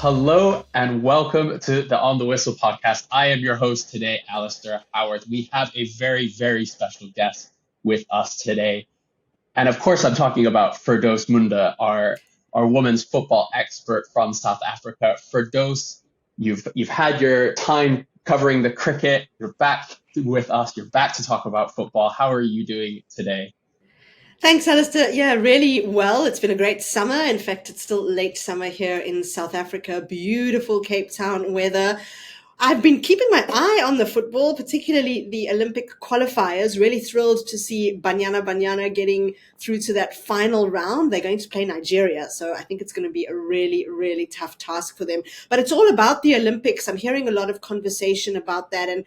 Hello and welcome to the On the Whistle podcast. I am your host today, Alasdair Howorth. We have a very, very special guest with us today. And of course, I'm talking about Firdose Moonda, our women's football expert from South Africa. Firdose, you've had your time covering the cricket. You're back with us. You're back to talk about football. How are you doing today? Thanks, Alistair. Yeah, really well. It's been a great summer. In fact, it's still late summer here in South Africa. Beautiful Cape Town weather. I've been keeping my eye on the football, particularly the Olympic qualifiers. Really thrilled to see Banyana getting through to that final round. They're going to play Nigeria, so I think it's going to be a really, really tough task for them. But it's all about the Olympics. I'm hearing a lot of conversation about that, and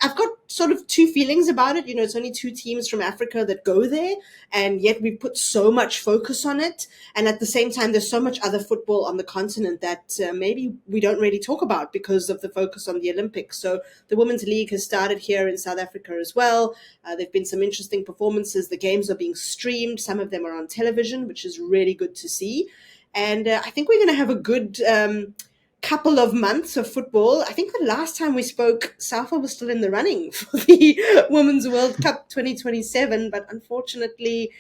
I've got sort of two feelings about it. You know, it's only two teams from Africa that go there, and yet we put so much focus on it. And at the same time, there's so much other football on the continent that maybe we don't really talk about because of the focus on the Olympics. So the Women's League has started here in South Africa as well. There've been some interesting performances. The games are being streamed. Some of them are on television, which is really good to see. And I think we're going to have a good couple of months of football. I think the last time we spoke, Safa was still in the running for the Women's World Cup 2027, but unfortunately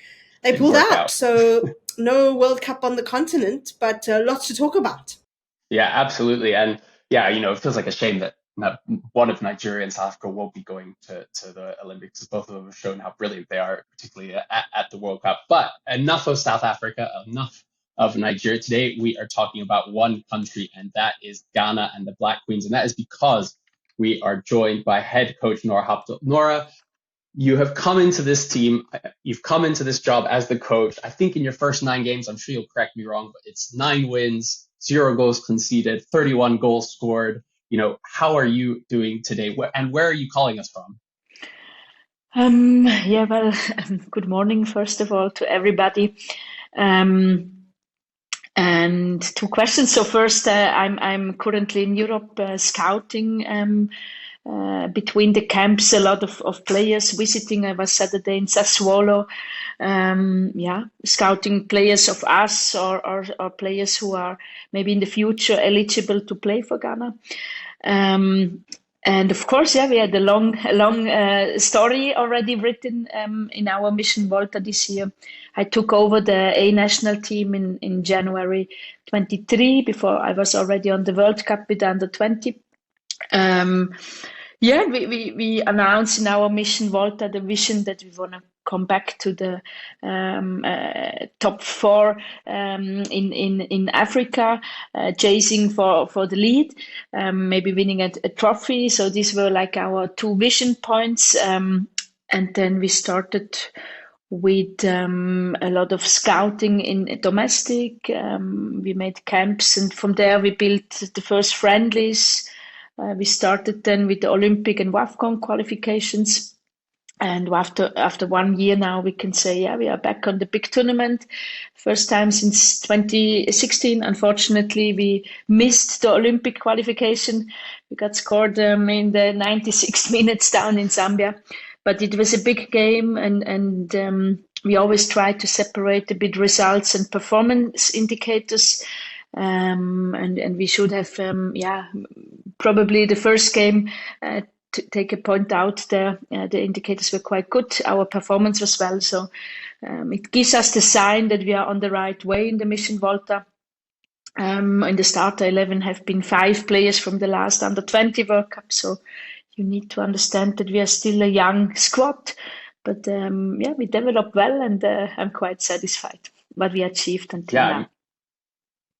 they Didn't pulled work out. out. So no World Cup on the continent, but lots to talk about. Yeah, absolutely. And yeah, it feels like a shame that one of Nigeria and South Africa won't be going to the Olympics, as both of them have shown how brilliant they are, particularly at the World Cup. But enough of South Africa, enough of Nigeria. Today, we are talking about one country, and that is Ghana and the Black Queens. And that is because we are joined by head coach Nora Häuptle. Nora, you have come into this team, you've come into this job as the coach. I think in your first 9 games, I'm sure you'll correct me wrong, but it's 9 wins, 0 goals conceded, 31 goals scored. How are you doing today? And where are you calling us from? Yeah, well, good morning, first of all, to everybody. And two questions. So first, I'm currently in Europe scouting between the camps, a lot of players visiting. I was Saturday in Sassuolo, scouting players of us or players who are maybe in the future eligible to play for Ghana. And of course, we had a long story already written in our Mission Volta this year. I took over the A national team in January 23. Before I was already on the World Cup with under 20. We announced in our Mission Volta the vision that we want to come back to the top 4 in Africa, chasing for the lead, maybe winning a trophy. So these were like our 2 vision points. And then we started with a lot of scouting in domestic. We made camps, and from there we built the first friendlies. We started then with the Olympic and WAFCON qualifications. And after 1 year now, we can say, we are back on the big tournament. First time since 2016. Unfortunately, we missed the Olympic qualification. We got scored in the 96 minutes down in Zambia. But it was a big game, and we always try to separate a bit results and performance indicators. And we should have, probably the first game, to take a point out there, the indicators were quite good. Our performance was well. So it gives us the sign that we are on the right way in the Mission Volta. In the starter 11 have been 5 players from the last under 20 World Cup. So you need to understand that we are still a young squad. But we developed well, and I'm quite satisfied what we achieved until now.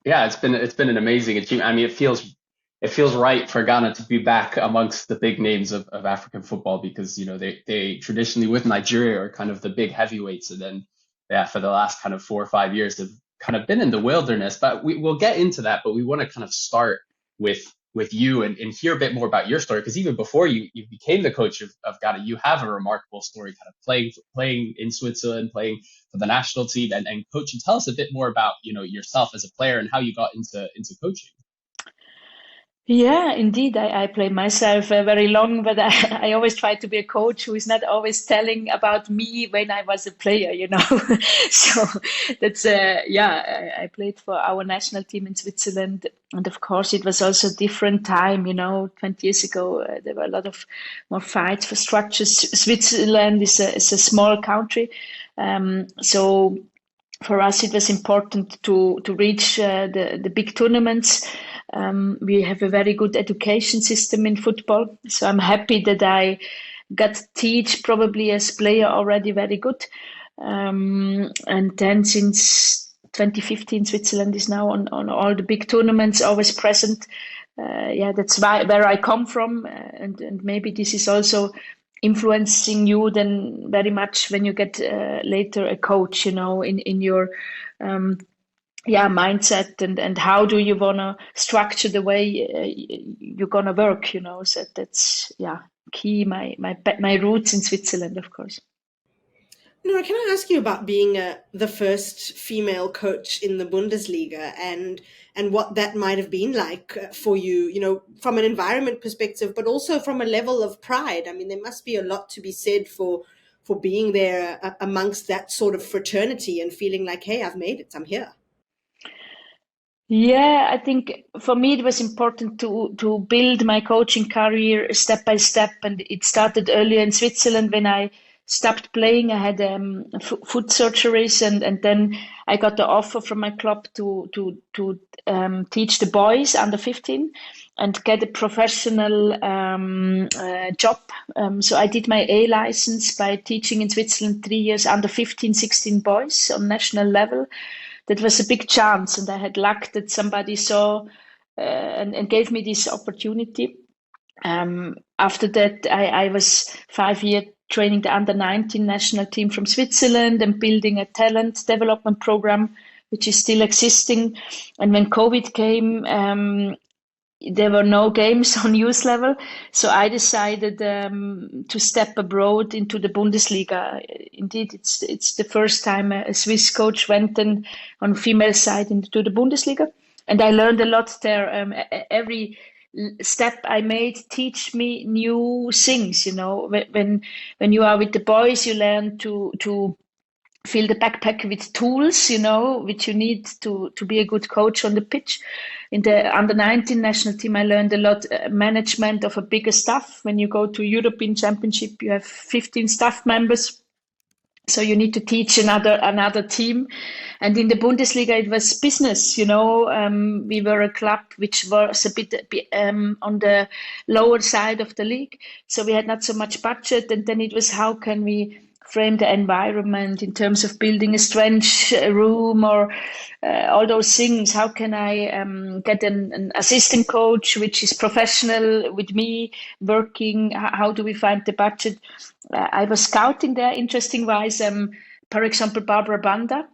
Yeah, it's been an amazing achievement. I mean, it feels right for Ghana to be back amongst the big names of African football, because they traditionally, with Nigeria, are kind of the big heavyweights, and then for the last kind of 4 or 5 years they've kind of been in the wilderness. But we'll get into that. But we want to kind of start with you and hear a bit more about your story, because even before you became the coach of Ghana, you have a remarkable story, kind of playing in Switzerland, playing for the national team, and coaching. Tell us a bit more about yourself as a player and how you got into coaching. Yeah, indeed. I play myself very long, but I always try to be a coach who is not always telling about me when I was a player, you know. So that's, yeah, I played for our national team in Switzerland. And of course, it was also a different time, you know, 20 years ago, there were a lot of more fights for structures. Switzerland is a small country. So for us, it was important to reach the big tournaments. We have a very good education system in football, so I'm happy that I got to teach probably as player already very good. And then since 2015, Switzerland is now on all the big tournaments, always present. Yeah, that's where I come from, and maybe this is also influencing you then very much when you get later a coach, you know, in your yeah, mindset, and how do you want to structure the way you're going to work, you know. So that's, yeah, key. My roots in Switzerland, of course. Nora, can I ask you about being the first female coach in the Bundesliga, and what that might have been like for you, you know, from an environment perspective, but also from a level of pride? I mean, there must be a lot to be said for being there amongst that sort of fraternity and feeling like, hey, I've made it, I'm here. Yeah, I think for me it was important to build my coaching career step by step, and it started earlier in Switzerland when I stopped playing. I had foot surgeries, and then I got the offer from my club to teach the boys under 15 and get a professional job. So I did my A license by teaching in Switzerland 3 years under 15, 16 boys on national level. That was a big chance, and I had luck that somebody saw and gave me this opportunity. After that, I was 5 years training the under 19 national team from Switzerland and building a talent development program, which is still existing. And when COVID came, there were no games on youth level, so I decided to step abroad into the Bundesliga. Indeed, it's the first time a Swiss coach went on female side into the Bundesliga, and I learned a lot there. Every step I made teach me new things. You know, when you are with the boys, you learn to fill the backpack with tools, you know, which you need to be a good coach on the pitch. In the under 19 national team, I learned a lot management of a bigger staff. When you go to European Championship, you have 15 staff members, so you need to teach another team. And in the Bundesliga, it was business. You know, we were a club which was a bit on the lower side of the league, so we had not so much budget. And then it was, how can we frame the environment in terms of building a strength room or all those things? How can I get an assistant coach which is professional with me working? How do we find the budget? I was scouting there, interesting wise. For example, Barbra Banda.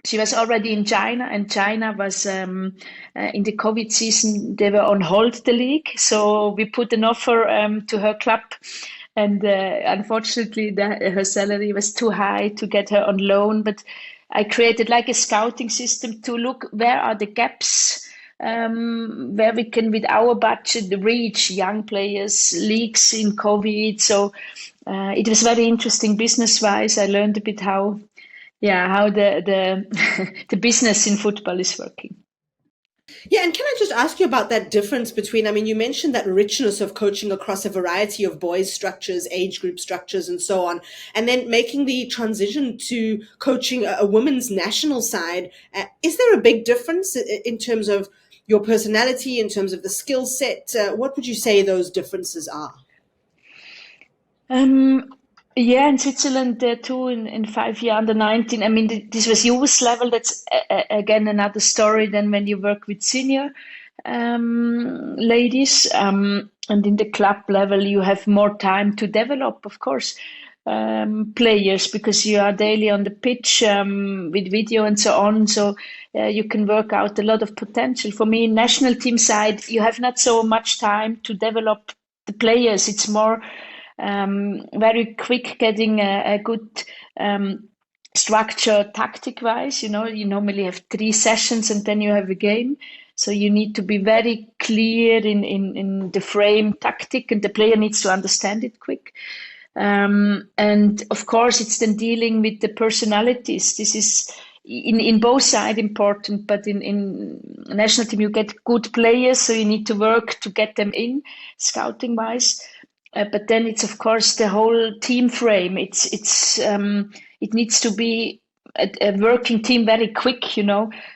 She was already in China, and China was in the COVID season. They were on hold the league, so we put an offer to her club. And unfortunately, her salary was too high to get her on loan. But I created like a scouting system to look where are the gaps, where we can, with our budget, reach young players, leagues in COVID. So it was very interesting business-wise. I learned a bit how the the business in football is working. Yeah, and can I just ask you about that difference between, I mean, you mentioned that richness of coaching across a variety of boys' structures, age group structures, and so on, and then making the transition to coaching a women's national side. Is there a big difference in terms of your personality, in terms of the skill set? What would you say those differences are? Yeah, in Switzerland, too, in 5 year under 19. I mean, this was youth level. That's again another story than when you work with senior ladies. And in the club level, you have more time to develop, of course, players, because you are daily on the pitch with video and so on. So you can work out a lot of potential. For me, national team side, you have not so much time to develop the players. It's more very quick getting a good structure tactic wise. You know, you normally have 3 sessions and then you have a game. So you need to be very clear in the frame tactic, and the player needs to understand it quick. And of course, it's then dealing with the personalities. This is in both sides important, but in national team you get good players, so you need to work to get them in scouting wise. But then it's of course the whole team frame. It needs to be a working team very quick,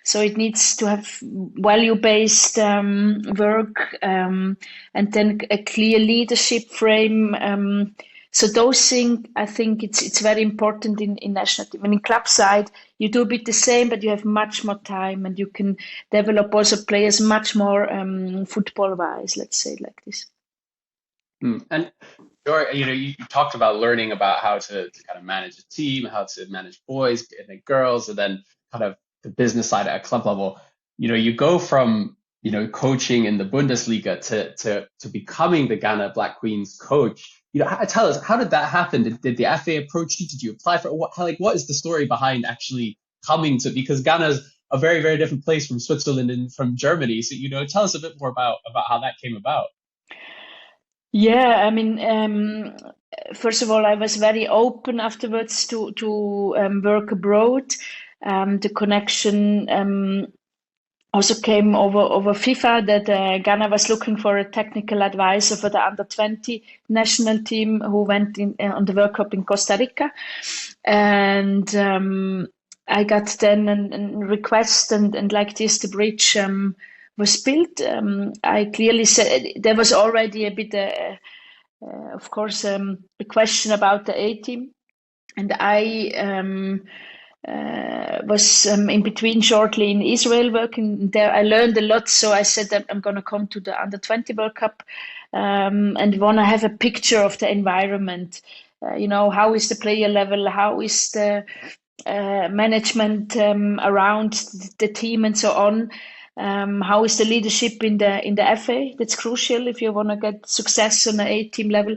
so it needs to have value-based work, and then a clear leadership frame. So those things, I think it's very important in national team. And in club side, you do a bit the same, but you have much more time, and you can develop also players much more football-wise, let's say like this. And you talked about learning about how to kind of manage a team, how to manage boys and then girls, and then kind of the business side at a club level. You go from coaching in the Bundesliga to becoming the Ghana Black Queens coach. Tell us, how did that happen? Did the FA approach you? Did you apply for it? What is the story behind actually coming to? Because Ghana's a very, very different place from Switzerland and from Germany. So tell us a bit more about how that came about. Yeah, I mean, first of all, I was very open afterwards to work abroad. The connection also came over FIFA that Ghana was looking for a technical advisor for the under-20 national team who went on the World Cup in Costa Rica. And I got then a request, and like this, the bridge was built. I clearly said there was already a bit, of course, a question about the A team, and I was in between shortly in Israel working there. I learned a lot, so I said that I'm going to come to the Under-20 World Cup and want to have a picture of the environment. How is the player level? How is the management around the team and so on? How is the leadership in the FA? That's crucial if you want to get success on the A-team level.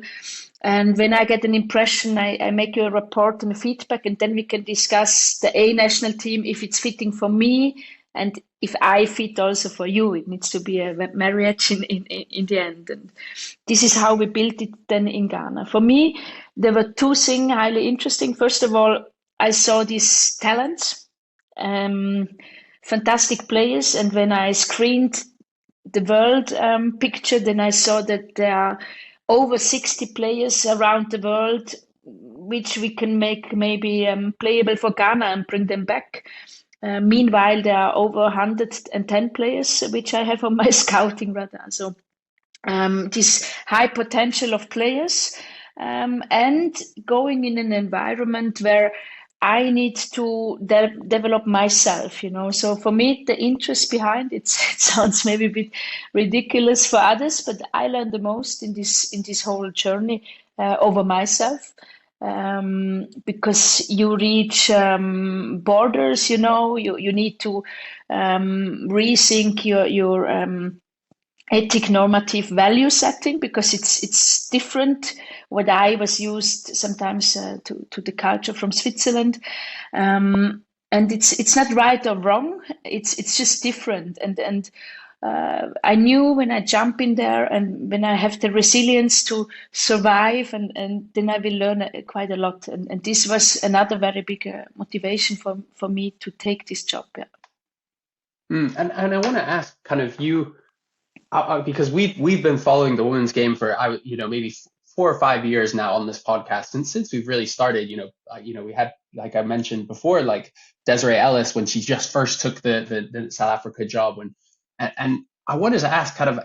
And when I get an impression, I make you a report and a feedback, and then we can discuss the A national team, if it's fitting for me, and if I fit also for you. It needs to be a marriage in the end. And this is how we built it then in Ghana. For me, there were two things highly interesting. First of all, I saw these talents, fantastic players. And when I screened the world picture, then I saw that there are over 60 players around the world, which we can make maybe playable for Ghana and bring them back. Meanwhile, there are over 110 players, which I have on my scouting radar. So this high potential of players and going in an environment where I need to develop myself, So for me, the interest behind it sounds maybe a bit ridiculous for others, but I learned the most in this whole journey over myself, because you reach borders, you need to rethink your ethic normative value setting, because it's different what I was used sometimes to the culture from Switzerland, and it's not right or wrong, it's just different, and I knew when I jump in there and when I have the resilience to survive, and then I will learn quite a lot, and this was another very big motivation for me to take this job. Yeah. And I want to ask kind of you, because we've been following the women's game for maybe 4 or 5 years now on this podcast, and since we've really started, we had, like I mentioned before, like Desiree Ellis when she just first took the South Africa job, and I wanted to ask kind of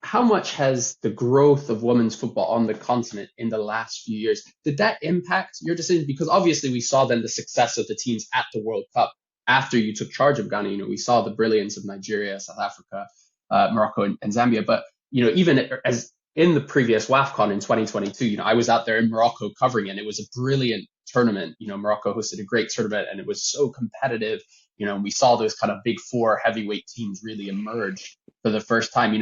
how much has the growth of women's football on the continent in the last few years, did that impact your decision? Because obviously we saw then the success of the teams at the World Cup after you took charge of Ghana. We saw the brilliance of Nigeria, South Africa, Morocco and Zambia. But, even as in the previous WAFCON in 2022, I was out there in Morocco covering it, and it was a brilliant tournament. Morocco hosted a great tournament, and it was so competitive. We saw those kind of big four heavyweight teams really emerge for the first time.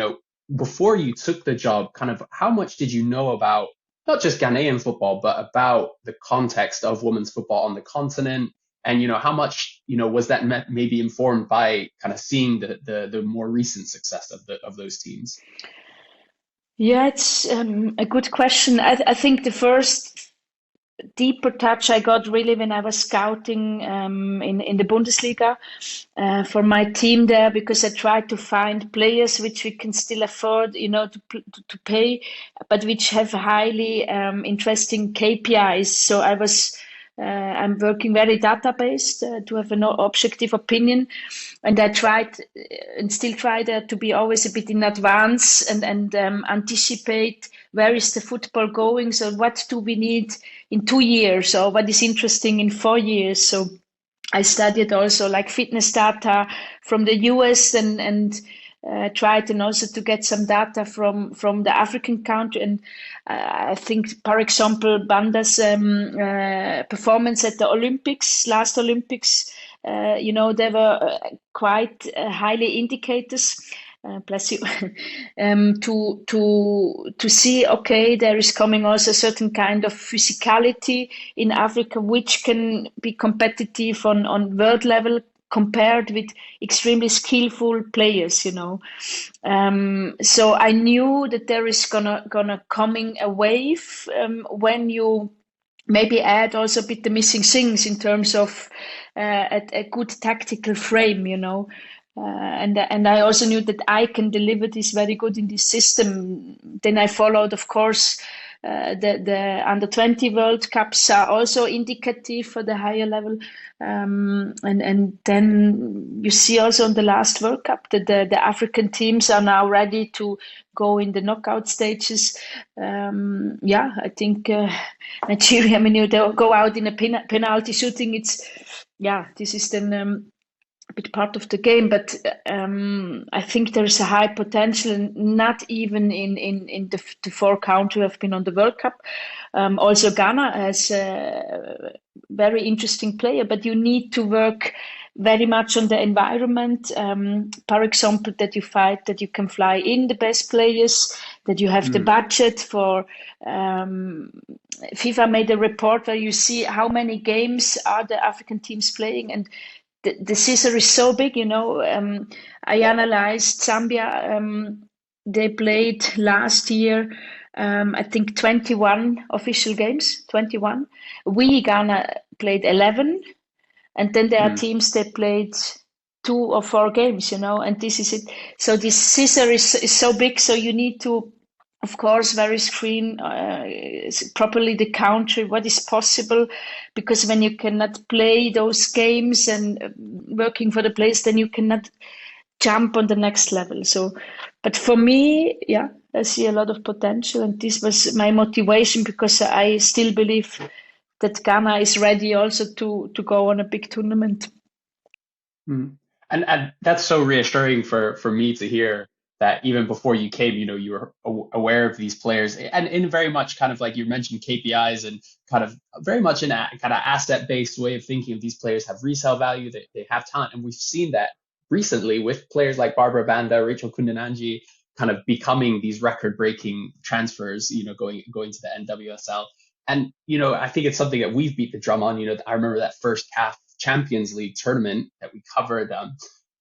Before you took the job, kind of how much did you know about not just Ghanaian football, but about the context of women's football on the continent? And how much was that maybe informed by kind of seeing the more recent success of those teams? Yeah, it's a good question. I think the first deeper touch I got really when I was scouting in the Bundesliga for my team there, because I tried to find players which we can still afford, to pay, but which have highly interesting KPIs. So I'm working very data-based to have an objective opinion, and I tried and still try to be always a bit in advance and anticipate where is the football going. So what do we need in 2 years, or what is interesting in 4 years? So I studied also like fitness data from the US and tried and also to get some data from the African country. And I think, for example, Banda's performance at the last Olympics, they were quite highly indicators. Bless you. To see, okay, there is coming also a certain kind of physicality in Africa which can be competitive on world level compared with extremely skillful players. So I knew that there is gonna coming a wave when you maybe add also a bit the missing things in terms of a good tactical frame, and I also knew that I can deliver this very good in this system. Then I followed, of course, the under 20 World Cups are also indicative for the higher level, and then you see also on the last World Cup that the African teams are now ready to go in the knockout stages. I think Nigeria, they'll go out in a penalty shooting. This is then a bit part of the game, but I think there's a high potential, not even in the 4 countries who have been on the World Cup. Also Ghana has a very interesting player, but you need to work very much on the environment. For example, that you can fly in the best players, that you have the budget for. FIFA made a report where you see how many games are the African teams playing, and the scissor is so big, I analyzed Zambia. They played last year, I think 21 official games, 21. We, Ghana, played 11. And then there are teams that played 2 or 4 games, and this is it. So this scissor is so big, so you need to, of course, very screen properly the country, what is possible, because when you cannot play those games and working for the players, then you cannot jump on the next level. So, but for me, I see a lot of potential, and this was my motivation, because I still believe that Ghana is ready also to go on a big tournament. And that's so reassuring for me to hear that even before you came, you were aware of these players, and in very much kind of like you mentioned KPIs, and kind of very much in a kind of asset-based way of thinking of these players have resale value, they have talent. And we've seen that recently with players like Barbra, Banda, Rachel Kundananji, kind of becoming these record-breaking transfers, going to the NWSL. And, I think it's something that we've beat the drum on. I remember that first CAF Champions League tournament that we covered,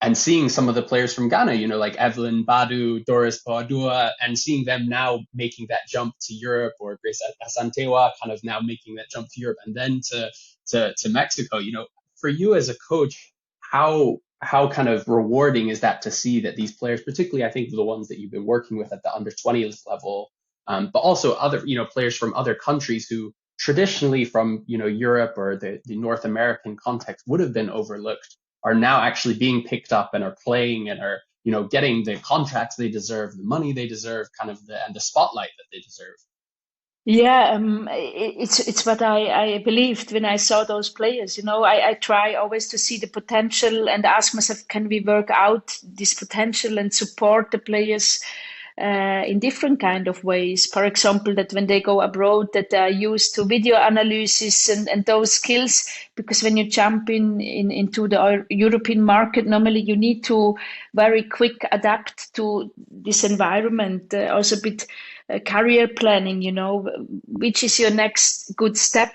and seeing some of the players from Ghana, like Evelyn Badu, Doris Poadua, and seeing them now making that jump to Europe, or Grace Asantewa kind of now making that jump to Europe, and then to Mexico. For you as a coach, how kind of rewarding is that to see that these players, particularly I think the ones that you've been working with at the under 20s level, but also other players from other countries who traditionally from Europe or the North American context would have been overlooked, are now actually being picked up and are playing and are getting the contracts they deserve, the money they deserve, kind of and the spotlight that they deserve. Yeah, it's what I believed when I saw those players. I try always to see the potential and ask myself, can we work out this potential and support the players in different kind of ways? For example, that when they go abroad, that they are used to video analysis and those skills, because when you jump into the European market, normally you need to very quick adapt to this environment. Also a bit career planning, which is your next good step.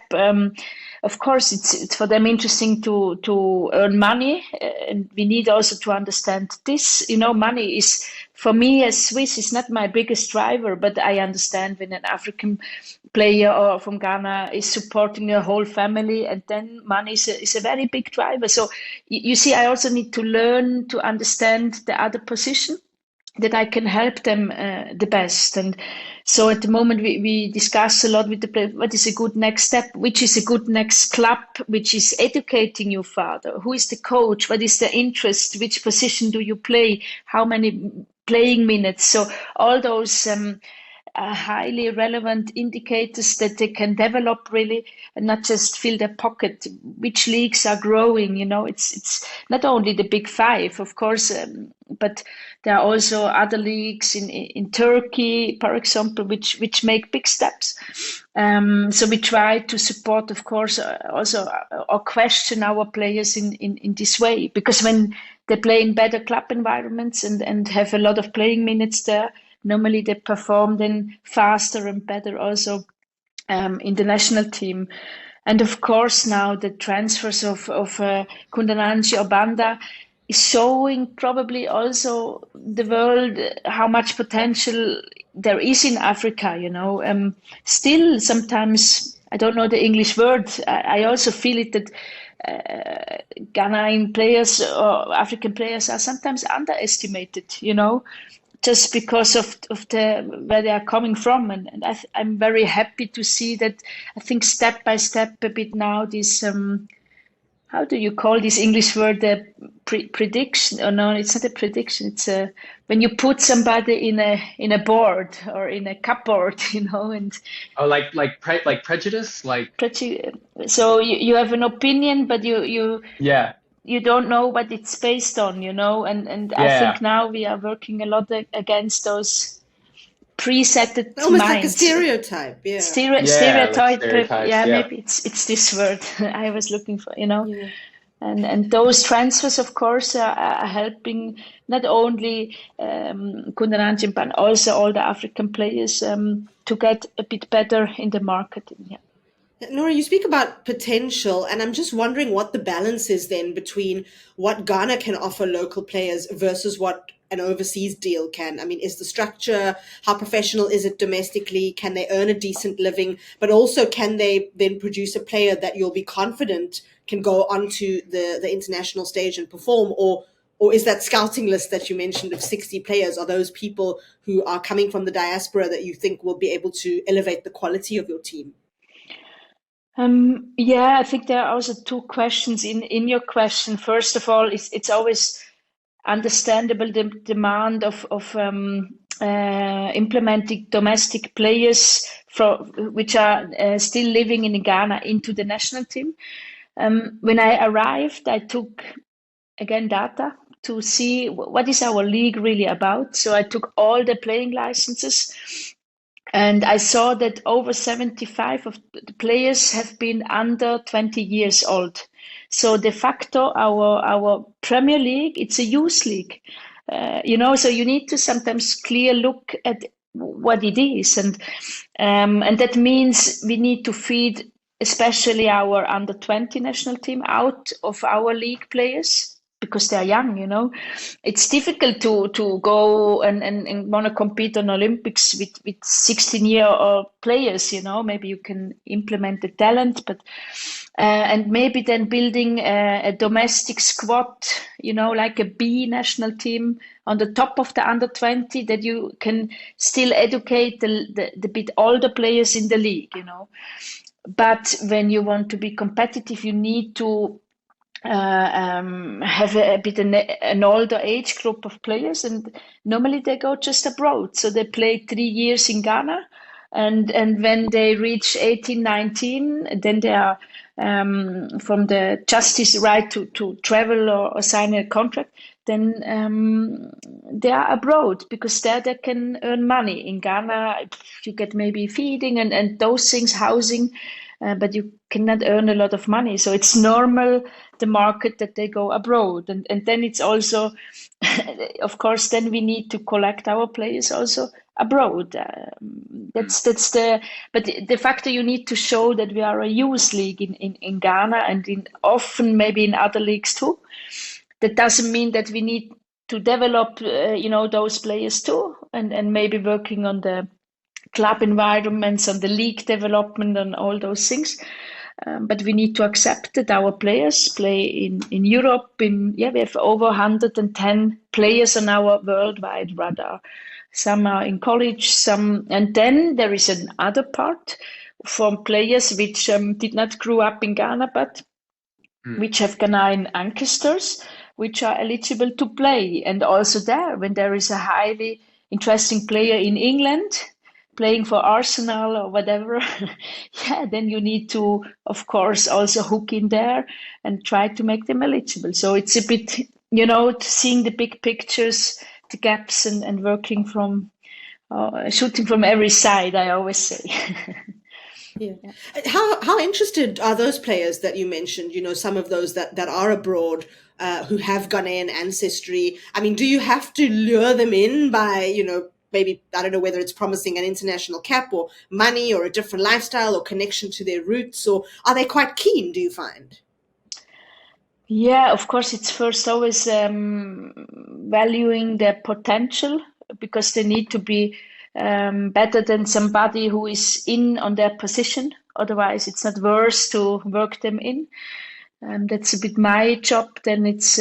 of course, it's for them interesting to earn money, and we need also to understand this. Money is, for me as Swiss, is not my biggest driver, but I understand when an African player or from Ghana is supporting a whole family, and then money is a very big driver. So you see, I also need to learn to understand the other position, that I can help them the best. And so at the moment we discuss a lot with the player, what is a good next step, which is a good next club, which is educating you further, who is the coach, what is the interest, which position do you play, how many playing minutes. So all those highly relevant indicators that they can develop really, and not just fill their pocket. Which leagues are growing? It's not only the big five, of course, but there are also other leagues in Turkey, for example, which make big steps. So we try to support, of course, also or question our players in this way, because when they play in better club environments and have a lot of playing minutes there, normally they perform then faster and better also in the national team. And of course, now the transfers of Kundananji or Banda is showing probably also the world how much potential there is in Africa. Still, sometimes, I don't know the English word, I also feel it that Ghanaian players or African players are sometimes underestimated, just because of the where they are coming from. And I'm very happy to see that. I think step by step a bit now, this how do you call this English word, the prediction? Oh no, it's not a prediction, it's when you put somebody in a board or in a cupboard, and like prejudice, so you have an opinion, but you yeah, you don't know what it's based on, and I think now we are working a lot against those presetted almost minds. like a stereotype, stereotype, like maybe it's this word I was looking for, and those transfers, of course, are helping not only Kundananji, but also all the African players to get a bit better in the market. Nora, you speak about potential, and I'm just wondering what the balance is then between what Ghana can offer local players versus what an overseas deal can. I mean, is the structure, how professional is it domestically? Can they earn a decent living? But also, can they then produce a player that you'll be confident can go onto the international stage and perform? Or is that scouting list that you mentioned of 60 players, are those people who are coming from the diaspora that you think will be able to elevate the quality of your team? I think there are also two questions in your question. First of all, it's always understandable the demand of implementing domestic players which are still living in Ghana into the national team. When I arrived, I took again data to see what is our league really about. So I took all the playing licenses. And I saw that over 75 of the players have been under 20 years old. So de facto, our Premier League, it's a youth league, so you need to sometimes clear look at what it is. And that means we need to feed especially our under 20 national team out of our league players, because they are young, It's difficult to go and want to compete on Olympics with 16-year-old players, Maybe you can implement the talent, but and maybe then building a domestic squad, like a B national team on the top of the under 20, that you can still educate the bit older players in the league, But when you want to be competitive, you need to have a bit an older age group of players, and normally they go just abroad. So they play 3 years in Ghana, and when they reach 18, 19, then they are from the justice right to travel or sign a contract. Then they are abroad, because there they can earn money. In Ghana, you get maybe feeding and those things, housing, but you cannot earn a lot of money. So it's normal, the market, that they go abroad. And then it's also, of course, then we need to collect our players also abroad. Mm. That's the but the factor you need to show that we are a youth league in Ghana and in often maybe in other leagues too. That doesn't mean that we need to develop those players too, and maybe working on the club environments, on the league development, and all those things. But we need to accept that our players play in Europe. We have over 110 players on our worldwide radar. Some are in college, and then there is another part from players which did not grow up in Ghana, but Mm. which have Ghanaian ancestors, which are eligible to play. And also there, when there is a highly interesting player in England playing for Arsenal or whatever, then you need to, of course, also hook in there and try to make them eligible. So it's a bit, seeing the big pictures, the gaps, and working from, shooting from every side, I always say. Yeah. How interested are those players that you mentioned? Some of those that are abroad, who have Ghanaian ancestry. I mean, do you have to lure them in by, maybe, I don't know whether it's promising an international cap or money or a different lifestyle or connection to their roots, or are they quite keen, do you find? Yeah, of course, it's first always valuing their potential, because they need to be better than somebody who is in on their position. Otherwise, it's not worth to work them in. That's a bit my job. Then it's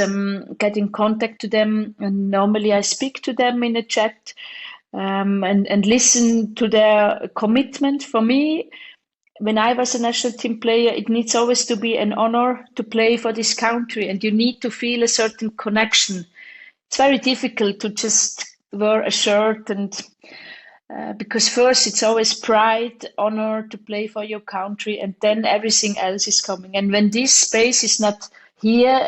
getting contact to them. And normally I speak to them in a chat, and listen to their commitment. For me, when I was a national team player, it needs always to be an honor to play for this country, and you need to feel a certain connection. It's very difficult to just wear a shirt, and because first it's always pride, honor to play for your country, and then everything else is coming. And when this space is not here,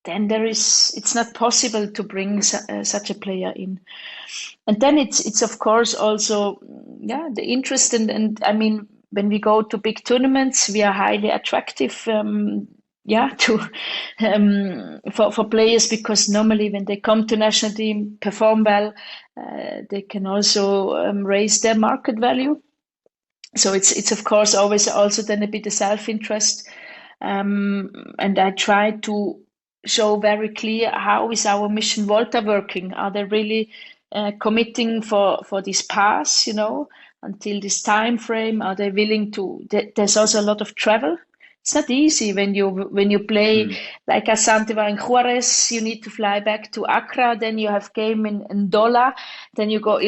then it's not possible to bring such a player in. And then it's of course also the interest, and I mean, when we go to big tournaments, we are highly attractive to for players, because normally when they come to national team, perform well, they can also raise their market value. So it's of course always also then a bit of self-interest, and I try to show very clear how is our mission Volta working. Are they really committing for this pass, until this time frame? Are they willing to? There's also a lot of travel. It's not easy when you play like Asantewa in Juarez. You need to fly back to Accra. Then you have game in Dola. Then you go.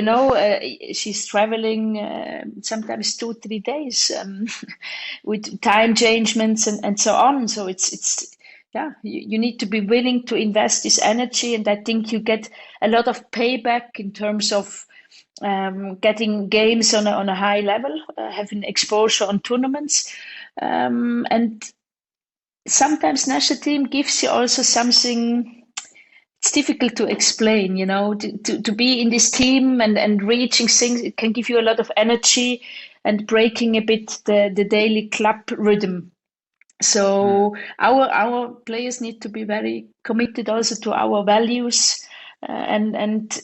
She's traveling sometimes 2-3 days with time changements and so on. So it's you need to be willing to invest this energy, and I think you get a lot of payback in terms of getting games on a high level, having exposure on tournaments, and sometimes national team gives you also something. It's difficult to explain, to be in this team and reaching things. It can give you a lot of energy and breaking a bit the daily club rhythm. So our players need to be very committed also to our values, and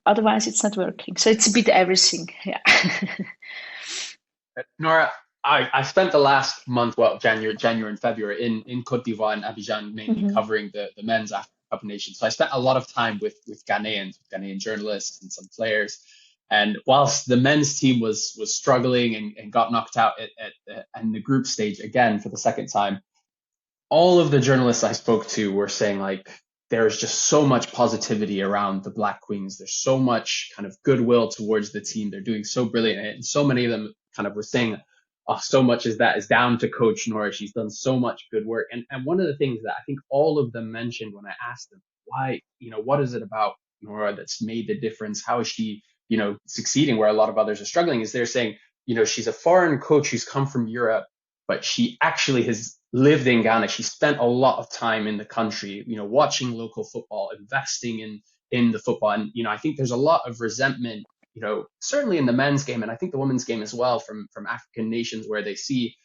otherwise it's not working. So it's a bit everything. Yeah. Nora, I spent the last month, well, January and February in Cote d'Ivoire and Abidjan, mainly covering the men's Africa Cup of Nations. So I spent a lot of time with Ghanaian journalists and some players. And whilst the men's team was struggling and got knocked out in the group stage again for the second time, all of the journalists I spoke to were saying, like, there's just so much positivity around the Black Queens. There's so much kind of goodwill towards the team. They're doing so brilliant. And so many of them kind of were saying, oh, so much is down to Coach Nora. She's done so much good work. And one of the things that I think all of them mentioned when I asked them, why, what is it about Nora that's made the difference? How is she, succeeding where a lot of others are struggling? Is they're saying, she's a foreign coach who's come from Europe, but she actually has lived in Ghana. She spent a lot of time in the country, watching local football, investing in the football. And, I think there's a lot of resentment, certainly in the men's game, and I think the women's game as well, from African nations, where they see,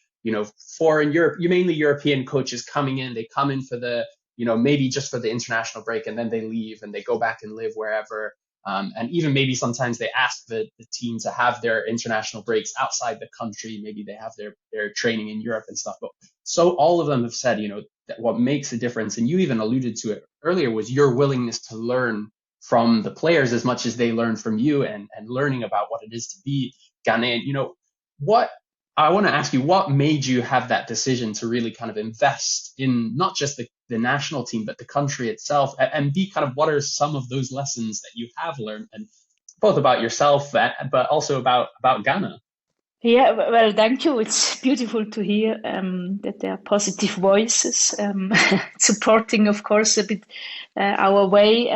foreign mainly European coaches coming in. They come in for the, maybe just for the international break, and then they leave and they go back and live wherever. And even maybe sometimes they ask the team to have their international breaks outside the country. Maybe they have their training in Europe and stuff. But so all of them have said, that what makes a difference, and you even alluded to it earlier, was your willingness to learn from the players as much as they learn from you, and learning about what it is to be Ghanaian. What I want to ask you, what made you have that decision to really kind of invest in not just the national team, but the country itself, and be kind of, what are some of those lessons that you have learned, and both about yourself, but also about Ghana? Yeah, well, thank you. It's beautiful to hear that there are positive voices supporting, of course, a bit our way.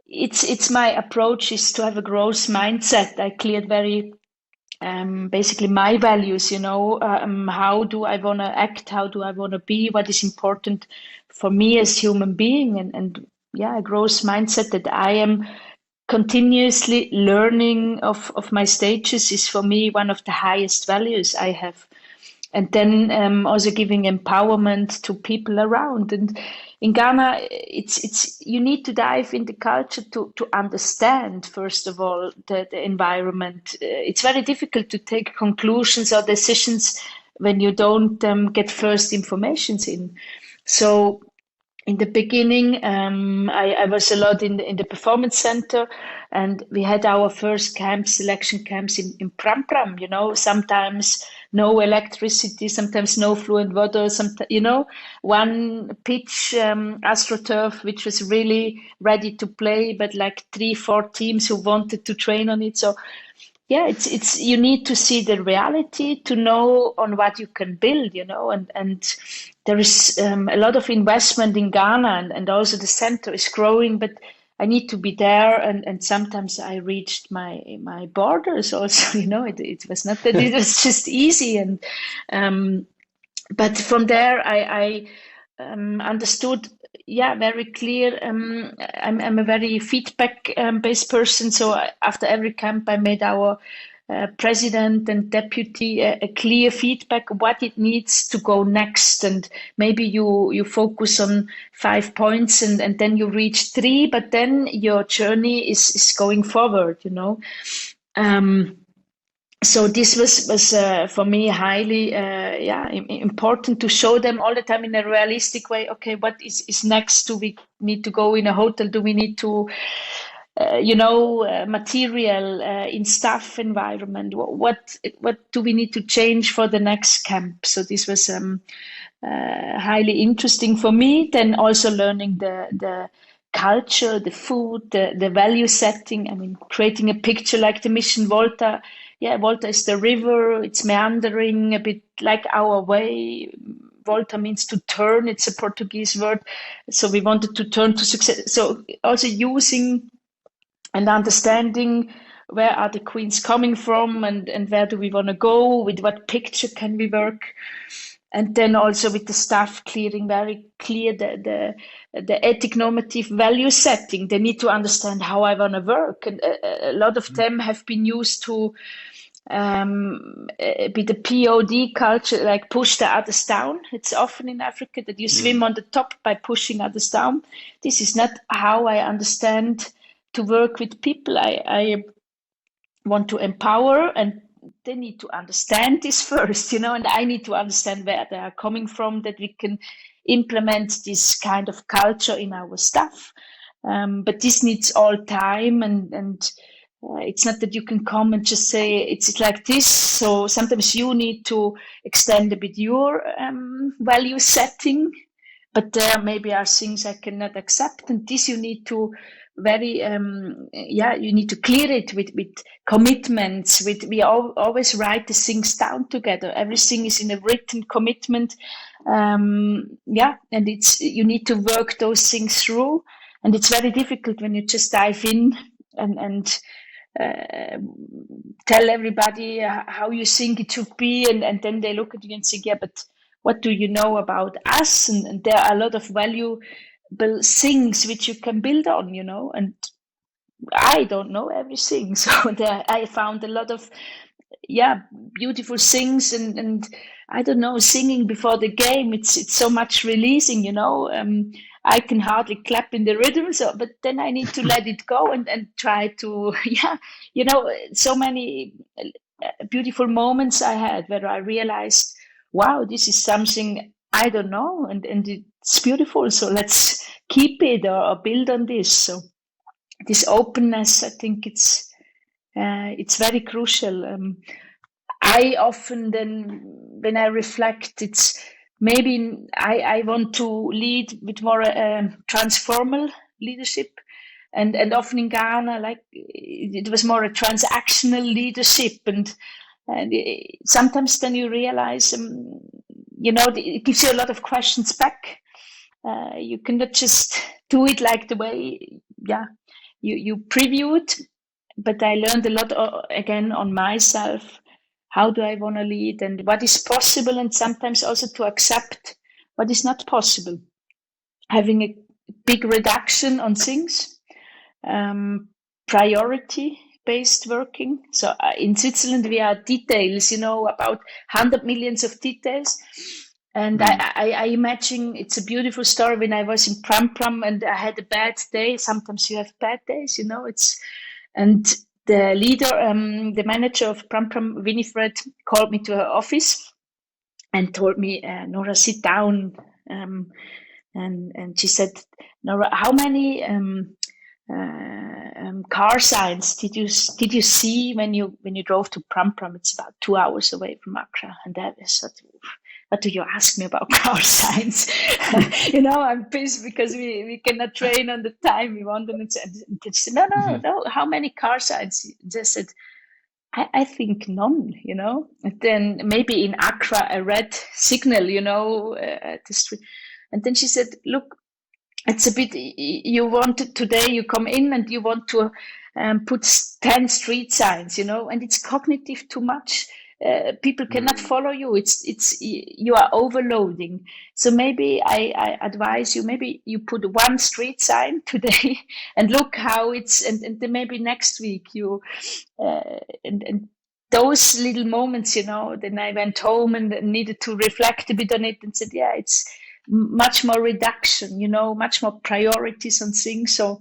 It's my approach is to have a growth mindset. I cleared very basically my values. How do I want to act? How do I want to be? What is important for me as human being? And a growth mindset that I am continuously learning of my stages is for me one of the highest values I have. And then also giving empowerment to people around. And in Ghana, it's you need to dive in the culture to understand, first of all, the environment. It's very difficult to take conclusions or decisions when you don't get first informations in. So in the beginning, I was a lot in the performance center, and we had our first selection camps in Pram Pram. Sometimes no electricity, sometimes no fluent water, one pitch, AstroTurf, which was really ready to play, but like 3-4 teams who wanted to train on it. So it's you need to see the reality to know on what you can build, and there is a lot of investment in Ghana, and also the center is growing, but I need to be there, and sometimes I reached my borders also. It was not that it was just easy, and but from there I understood very clear. I'm a very feedback based person. So after every camp, I made our president and deputy a clear feedback what it needs to go next. And maybe you focus on 5 points and then you reach 3, but then your journey is going forward. So this was for me highly important to show them all the time in a realistic way. Okay, what is next? Do we need to go in a hotel? Do we need to material in staff environment? What do we need to change for the next camp? So this was highly interesting for me. Then also learning the culture, the food, the value setting. I mean, creating a picture like the Mission Volta. Yeah, Volta is the river. It's meandering, a bit like our way. Volta means to turn. It's a Portuguese word. So we wanted to turn to success. So also using and understanding where are the queens coming from, and where do we want to go, with what picture can we work. And then also with the staff clearing very clear the ethic normative value setting. They need to understand how I want to work. And a lot of them have been used to be the POD culture, like push the others down. It's often in Africa that you swim on the top by pushing others down. This is not how I understand to work with people. I want to empower, and they need to understand this first, and I need to understand where they are coming from, that we can implement this kind of culture in our staff. But this needs all time, and it's not that you can come and just say it's like this. So sometimes you need to extend a bit your value setting, but there maybe are things I cannot accept, and this you need to very you need to clear it with commitments. We always write the things down together. Everything is in a written commitment. And it's you need to work those things through, and it's very difficult when you just dive in and tell everybody how you think it should be, and then they look at you and say, yeah, but what do you know about us? And there are a lot of valuable things which you can build on, and I don't know everything. So there I found a lot of beautiful things, and I don't know, singing before the game. It's so much releasing, I can hardly clap in the rhythm, but then I need to let it go and try to, yeah, so many beautiful moments I had where I realized, wow, this is something I don't know, and it's beautiful. So let's keep it or build on this. So this openness, I think it's very crucial. I often then, when I reflect, it's maybe I want to lead with more transformal leadership, and often in Ghana, like it was more a transactional leadership, and sometimes then you realize, it gives you a lot of questions back. You cannot just do it like the way, you previewed. But I learned a lot again on myself. How do I want to lead, and what is possible, and sometimes also to accept what is not possible. Having a big reduction on things, priority-based working. So in Switzerland, we are details, about 100 millions of details. And I imagine it's a beautiful story. When I was in Pram and I had a bad day, sometimes you have bad days, and the leader, the manager of Pram, Winifred, called me to her office and told me, Nora, sit down. And she said, Nora, how many car signs did you see when you drove to Pram? It's about 2 hours away from Accra. And I thought, what do you ask me about car signs? I'm pissed because we cannot train on the time we want. And she said, no. How many car signs? They said, I think none, And then maybe in Accra, a red signal, at the street. And then she said, look, it's a bit, today you come in and you want to put 10 street signs, and it's cognitive too much. People cannot follow you. You are overloading. So maybe I advise you, maybe you put one street sign today and look how and then maybe next week you, and those little moments, then I went home and needed to reflect a bit on it and said, yeah, it's much more reduction, much more priorities on things. So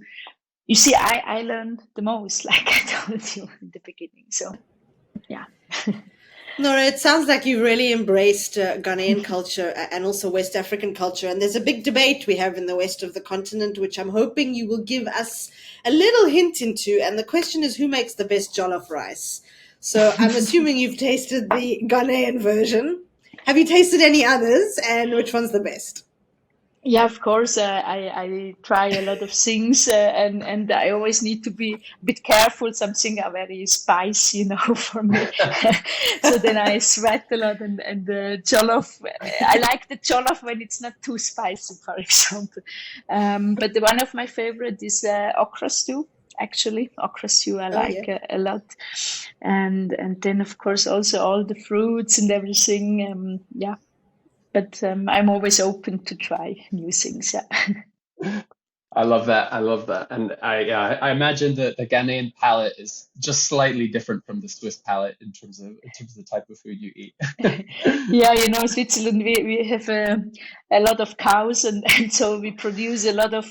you see, I learned the most, like I told you in the beginning. So, yeah. Nora, it sounds like you really embraced Ghanaian culture and also West African culture. And there's a big debate we have in the west of the continent, which I'm hoping you will give us a little hint into. And the question is, who makes the best jollof rice? So I'm assuming you've tasted the Ghanaian version. Have you tasted any others, and which one's the best? Yeah, of course. I try a lot of things, and I always need to be a bit careful. Something are very spicy, for me. So then I sweat a lot, and the jollof. I like the jollof when it's not too spicy, for example. But one of my favorite is okra stew. Actually, okra stew I like a lot, and then of course also all the fruits and everything. Yeah. But I'm always open to try new things. Yeah. I love that. And I imagine that the Ghanaian palate is just slightly different from the Swiss palate in terms of the type of food you eat. Yeah, Switzerland, we have a lot of cows, and so we produce a lot of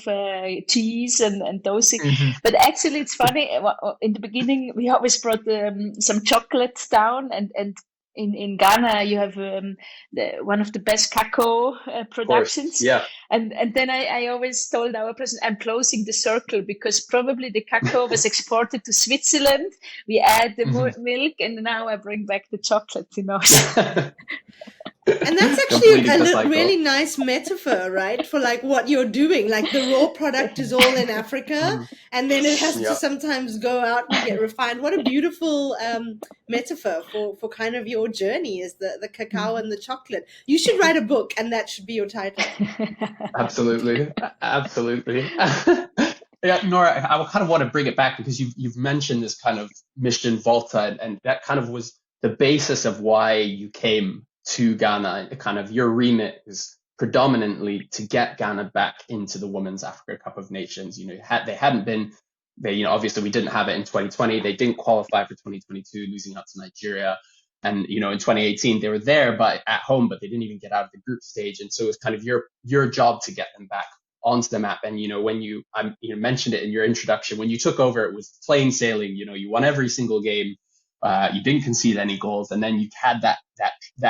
cheese and those things. Mm-hmm. But actually, it's funny. In the beginning, we always brought some chocolate down, and in Ghana, you have one of the best cacao productions. Yeah. And then I always told our president, I'm closing the circle, because probably the cacao was exported to Switzerland. We add the milk, and now I bring back the chocolate, And that's actually a really nice metaphor, right? For like what you're doing. Like the raw product is all in Africa, and then it has to sometimes go out and get refined. What a beautiful metaphor for kind of your journey is the cacao and the chocolate. You should write a book, and that should be your title. Absolutely. Yeah, Nora, I kind of want to bring it back, because you've mentioned this kind of mission Volta, and that kind of was the basis of why you came to Ghana. Kind of your remit is predominantly to get Ghana back into the Women's Africa Cup of Nations. Obviously we didn't have it in 2020. They didn't qualify for 2022, losing out to Nigeria. And, you know, in 2018, they were there, but at home, but they didn't even get out of the group stage. And so it was kind of your job to get them back onto the map. And, you know, when you mentioned it in your introduction, when you took over, it was plain sailing. You know, you won every single game. You didn't concede any goals. And then you had that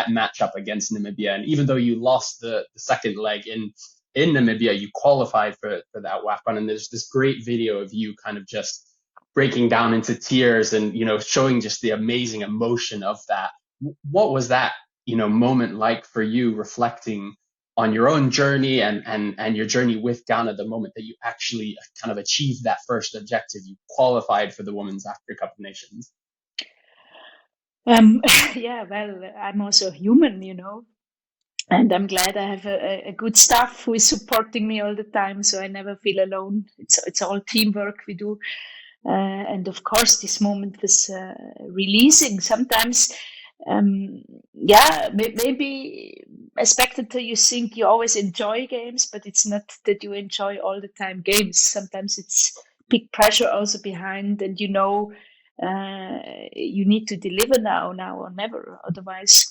matchup against Namibia. And even though you lost the second leg in Namibia, you qualified for that WAFCON. And there's this great video of you kind of just breaking down into tears and, you know, showing just the amazing emotion of that. What was that, you know, moment like for you, reflecting on your own journey and your journey with Ghana, the moment that you actually kind of achieved that first objective? You qualified for the Women's Africa Cup of Nations. Yeah, well, I'm also human, you know, and I'm glad I have a good staff who is supporting me all the time, so I never feel alone. It's all teamwork we do. And of course, this moment was releasing. Sometimes, maybe as spectator, you think you always enjoy games, but it's not that you enjoy all the time games. Sometimes it's big pressure also behind, and you know, you need to deliver now or never, otherwise.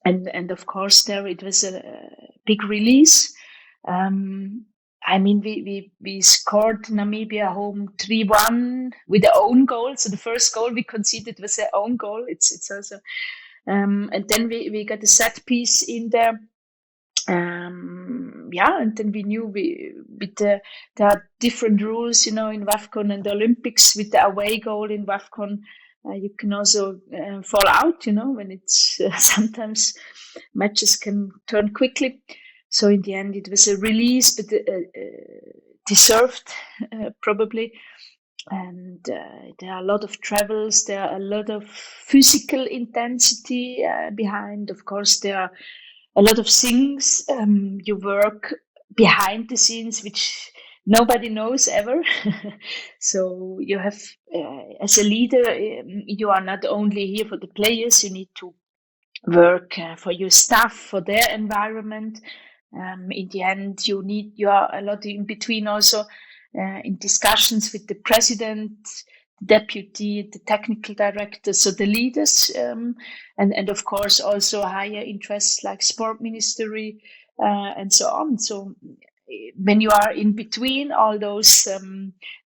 And of course, there it was a big release. I mean, we scored Namibia home 3-1 with our own goal. So the first goal we conceded was our own goal. It's also, and then we got a set piece in there. And then we knew there are different rules, you know, in WAFCON and the Olympics. With the away goal in WAFCON, you can also fall out, you know, when it's sometimes matches can turn quickly. So in the end, it was a release, but deserved, probably. And there are a lot of travels. There are a lot of physical intensity behind. Of course, there are a lot of things. You work behind the scenes, which nobody knows ever. So you have, as a leader, you are not only here for the players. You need to work for your staff, for their environment. In the end, you are a lot in between also in discussions with the president, the deputy, the technical director, so the leaders, and of course also higher interests like sport ministry and so on. So when you are in between all those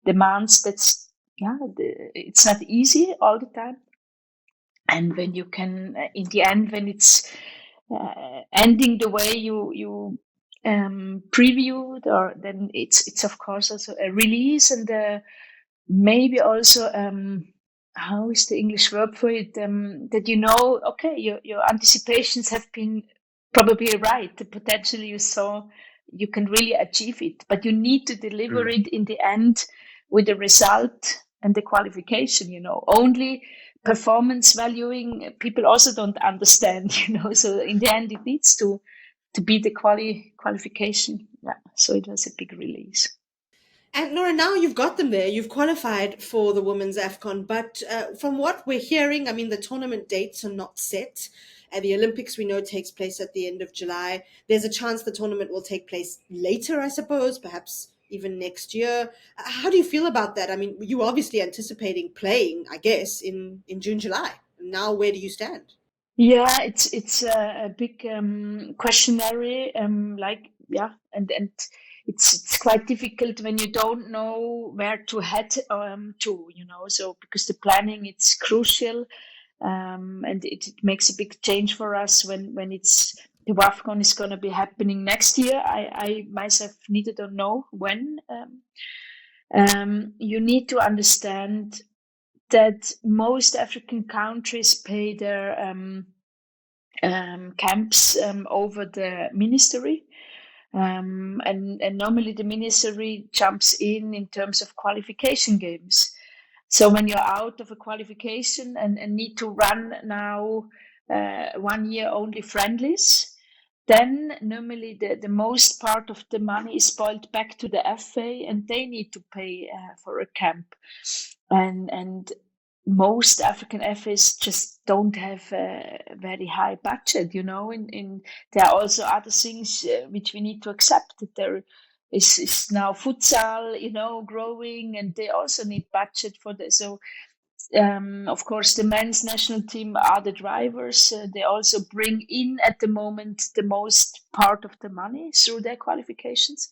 demands, it's not easy all the time. And when you can, in the end, when it's ending the way you previewed, or then it's of course also a release, and maybe also how is the English word for it? That you know, okay, your anticipations have been probably right. The potential you saw, you can really achieve it, but you need to deliver it in the end with the result and the qualification. You know, only performance valuing people also don't understand. You know, so in the end, it needs to be the qualification. Yeah, so it was a big release. And Nora, now you've got them there. You've qualified for the Women's AFCON, but from what we're hearing, I mean, the tournament dates are not set. The Olympics, we know, takes place at the end of July. There's a chance the tournament will take place later, I suppose, perhaps even next year. How do you feel about that? I mean, you obviously anticipating playing, I guess, in June, July. Now, where do you stand? Yeah, it's a big questionnaire, and it's quite difficult when you don't know where to head to, you know. So because the planning, it's crucial, and it makes a big change for us when it's the WAFCON is going to be happening next year. I myself neither don't know when. You need to understand that most African countries pay their camps over the ministry. And normally the ministry jumps in terms of qualification games. So when you're out of a qualification and need to run now 1 year only friendlies, then normally the most part of the money is spoiled back to the FA, and they need to pay for a camp. And most African FAs just don't have a very high budget, you know. There are also other things which we need to accept. That there is now futsal, you know, growing, and they also need budget for that. So Of course, the men's national team are the drivers. They also bring in at the moment the most part of the money through their qualifications.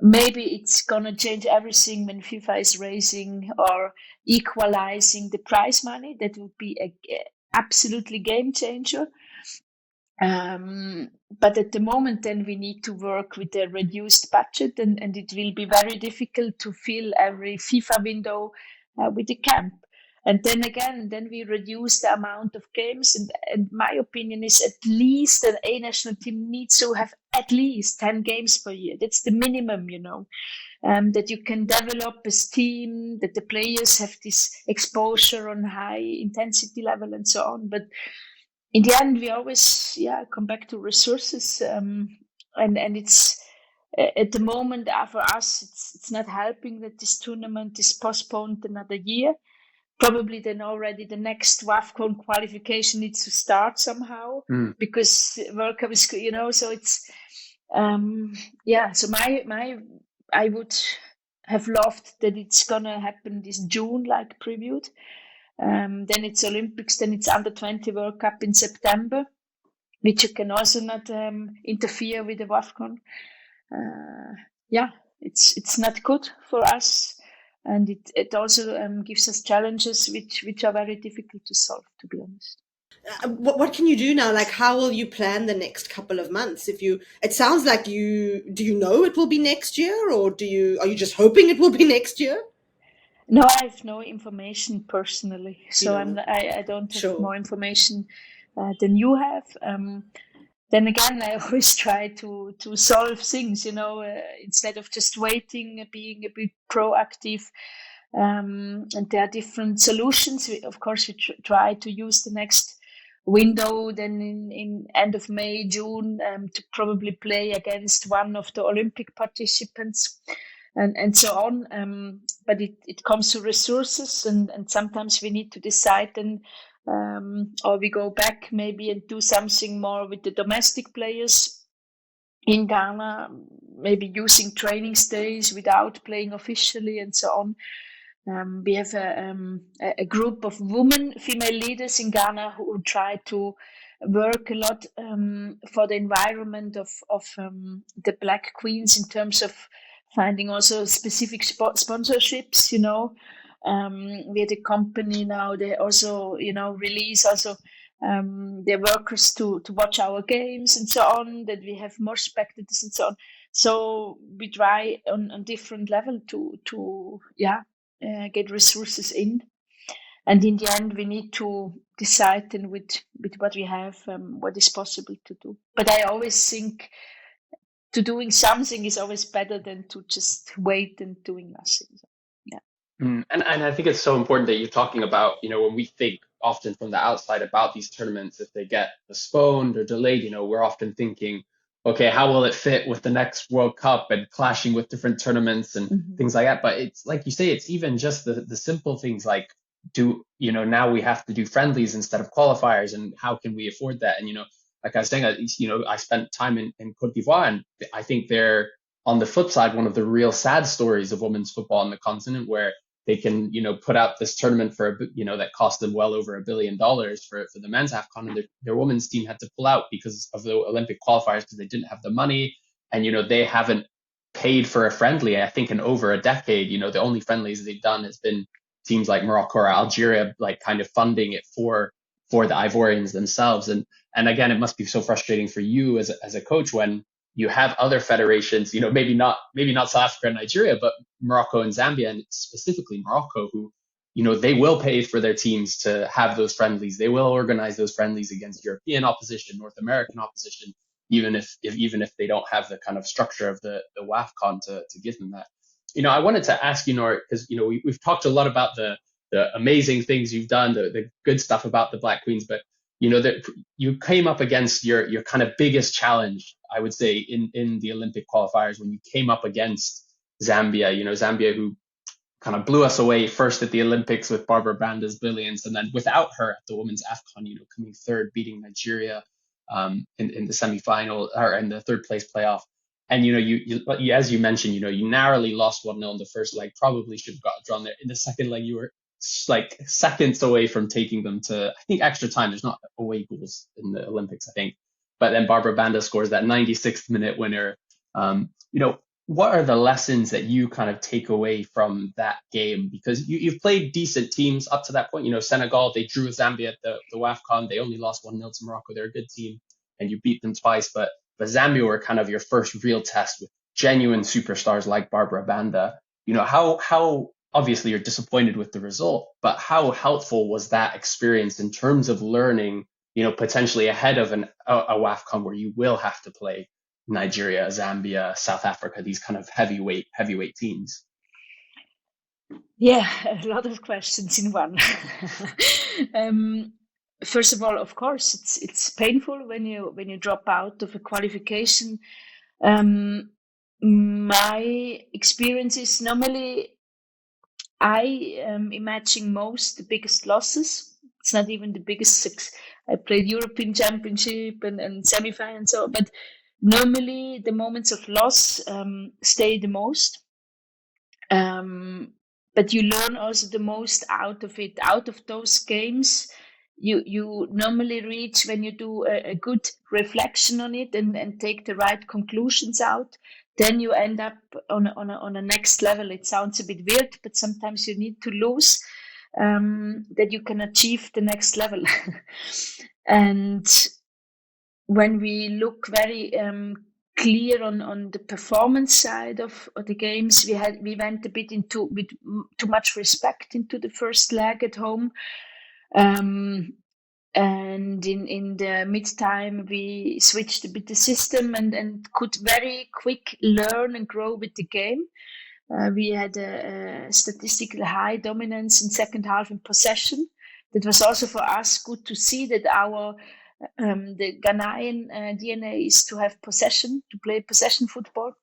Maybe it's gonna change everything when FIFA is raising or equalizing the prize money. That would be a absolutely game changer. But at the moment, then we need to work with a reduced budget, and it will be very difficult to fill every FIFA window with a camp. And then again, then we reduce the amount of games. And my opinion is at least an A national team needs to have at least 10 games per year. That's the minimum, that you can develop as team, that the players have this exposure on high intensity level and so on. But in the end, we always come back to resources, and it's at the moment for us it's not helping that this tournament is postponed another year. Probably then already the next WAFCON qualification needs to start somehow because World Cup is so it's so my I would have loved that it's gonna happen this June like previewed. Then it's Olympics, then it's Under-20 World Cup in September, which you can also not interfere with the WAFCON. It's not good for us, and it also gives us challenges which are very difficult to solve, to be honest. What can you do now? Like, how will you plan the next couple of months? It sounds like do you know it will be next year, or are you just hoping it will be next year? No, I have no information personally, so I don't have more information than you have. Then again, I always try to solve things, instead of just waiting, being a bit proactive. And there are different solutions. Of course, we try to use the next window then in end of May, June, to probably play against one of the Olympic participants. And so on, but it comes to resources, and sometimes we need to decide then, or we go back maybe and do something more with the domestic players in Ghana, maybe using training stays without playing officially and so on. We have a group of female leaders in Ghana who try to work a lot for the environment of the Black Queens in terms of finding also specific sponsorships, we had a company now, they also, release also their workers to watch our games and so on, that we have more spectators and so on. So we try on different level to get resources in. And in the end, we need to decide then with what we have, what is possible to do. But I always think to doing something is always better than to just wait and doing nothing. So, and I think it's so important that you're talking about, when we think often from the outside about these tournaments, if they get postponed or delayed, we're often thinking, okay, how will it fit with the next World Cup and clashing with different tournaments and things like that. But it's like you say, it's even just the simple things like, now we have to do friendlies instead of qualifiers, and how can we afford that? And, like I was saying, I spent time in Cote d'Ivoire, and I think they're, on the flip side, one of the real sad stories of women's football on the continent, where they can, put out this tournament for, that cost them well over $1 billion for the men's AFCON, and their women's team had to pull out because of the Olympic qualifiers, because they didn't have the money, and, they haven't paid for a friendly, I think, in over a decade. The only friendlies they've done has been teams like Morocco or Algeria, like kind of funding it for the Ivorians themselves. And again, it must be so frustrating for you as a coach when you have other federations, maybe not South Africa and Nigeria, but Morocco and Zambia, and specifically Morocco, who, they will pay for their teams to have those friendlies. They will organize those friendlies against European opposition, North American opposition, even if they don't have the kind of structure of the WAFCON to give them that. I wanted to ask you, Nora, because, we've talked a lot about the amazing things you've done, the good stuff about the Black Queens, but that you came up against your kind of biggest challenge, I would say, in the Olympic qualifiers, when you came up against Zambia. Zambia, who kind of blew us away first at the Olympics with Barbra Banda's brilliance, and then without her at the women's AFCON, coming third, beating Nigeria in the semifinal, or in the third place playoff. And you as you mentioned, you narrowly lost 1-0 in the first leg. Probably should have got drawn there. In the second leg, you were like seconds away from taking them to, I think, extra time. There's not away goals in the Olympics, I think. But then Barbra Banda scores that 96th minute winner. What are the lessons that you kind of take away from that game? Because you've played decent teams up to that point. Senegal, they drew Zambia at the WAFCON. They only lost 1-0 to Morocco. They're a good team, and you beat them twice. But Zambia were kind of your first real test with genuine superstars like Barbra Banda. How obviously you're disappointed with the result, but how helpful was that experience in terms of learning, potentially ahead of a WAFCON where you will have to play Nigeria, Zambia, South Africa, these kind of heavyweight teams? Yeah, a lot of questions in one. First of all, of course, it's painful when you drop out of a qualification. My experience is normally I imagine the biggest losses. It's not even the biggest. I played European Championship and semi-final and so, but normally the moments of loss stay the most. But you learn also the most out of it. Out of those games, you normally reach when you do a good reflection on it and take the right conclusions out. Then you end up on a next level. It sounds a bit weird, but sometimes you need to lose that you can achieve the next level. And when we look very clear on the performance side of the games, we went a bit with too much respect into the first leg at home. And in the mid-time, we switched a bit the system and could very quick learn and grow with the game. We had a statistically high dominance in second half in possession. That was also for us good to see that the Ghanaian DNA is to have possession, to play possession football,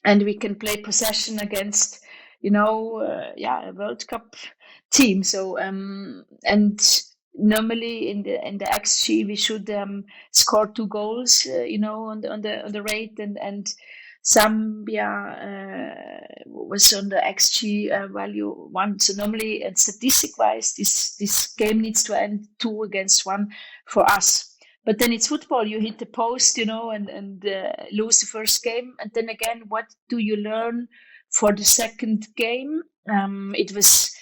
and we can play possession against, a World Cup team. So and normally in the XG we should score 2 goals, on the rate, and Zambia was on the XG value 1. So normally, and statistic-wise, this game needs to end 2-1 for us. But then it's football. You hit the post, and lose the first game. And then again, what do you learn for the second game? It was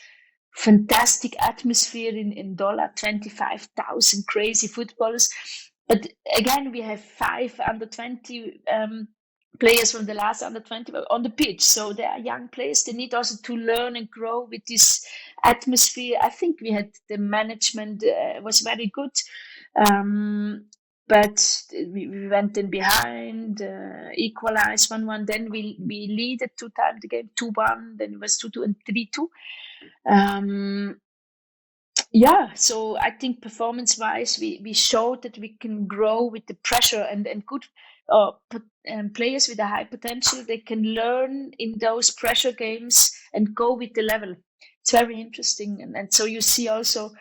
fantastic atmosphere in Dola, 25,000 crazy footballers. But again, we have 5 under 20 players from the last under 20 on the pitch. So they are young players. They need also to learn and grow with this atmosphere. I think we had the management was very good. But we went in behind, equalized 1-1. Then we lead at 2 times the game, 2-1. Then it was 2-2 and 3-2. So I think performance-wise, we showed that we can grow with the pressure and good players with a high potential. They can learn in those pressure games and go with the level. It's very interesting, and so you see also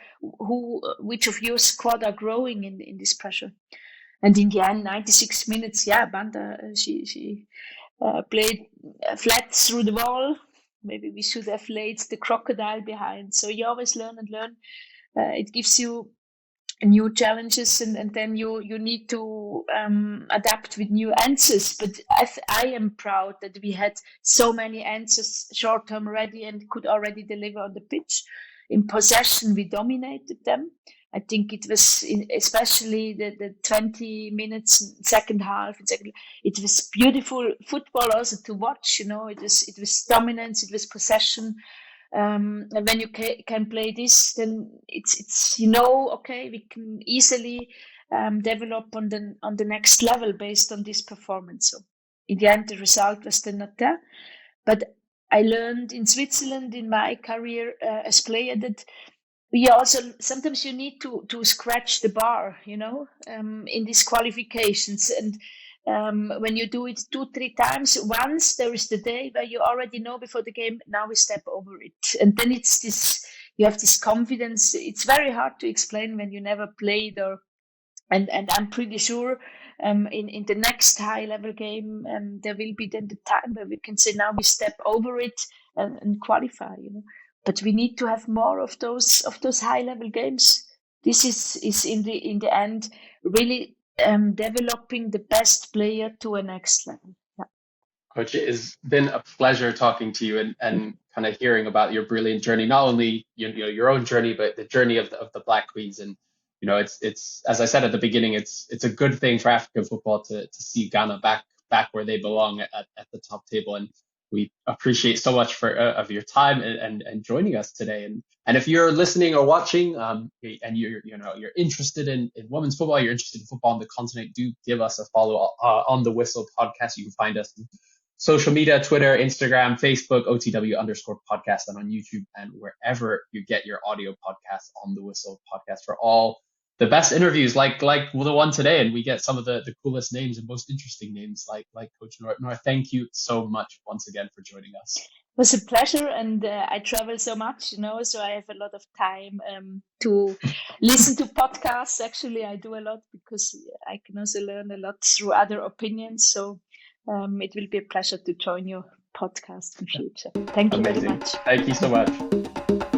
which of your squad are growing in this pressure. And in the end, 96 minutes, Banda, she played flat through the wall. Maybe we should have laid the crocodile behind. So you always learn and learn. It gives you new challenges, and then you need to adapt with new answers. But I am proud that we had so many answers short term ready and could already deliver on the pitch. In possession, we dominated them. I think it was especially the 20 minutes second half. It was beautiful football also to watch. It was dominance. It was possession. And when you can play this, then it's okay, we can easily develop on the next level based on this performance. So in the end, the result was still not there. But I learned in Switzerland in my career as player that we also sometimes you need to scratch the bar, in these qualifications. And when you do it 2-3 times, once there is the day where you already know before the game, now we step over it. And then it's this, you have this confidence. It's very hard to explain when you never played and I'm pretty sure in the next high level game, there will be then the time where we can say now we step over it and qualify, but we need to have more of those high level games. This is in the end really developing the best player to a next level. Yeah. Coach, it has been a pleasure talking to you and kind of hearing about your brilliant journey, not only your own journey, but the journey of the Black Queens. And it's as I said at the beginning, it's a good thing for African football to see Ghana back where they belong at the top table. And we appreciate so much of your time and joining us today. And if you're listening or watching, and you're interested in women's football, you're interested in football on the continent, do give us a follow on the Whistle podcast. You can find us on social media, Twitter, Instagram, Facebook, OTW_podcast, and on YouTube and wherever you get your audio podcasts on the Whistle podcast for all the best interviews like the one today. And we get some of the coolest names and most interesting names like Coach Nora. Nora, thank you so much once again for joining us. It was a pleasure, and I travel so much, so I have a lot of time to listen to podcasts. Actually, I do a lot because I can also learn a lot through other opinions. So it will be a pleasure to join your podcast in future. Thank you very much. Thank you so much.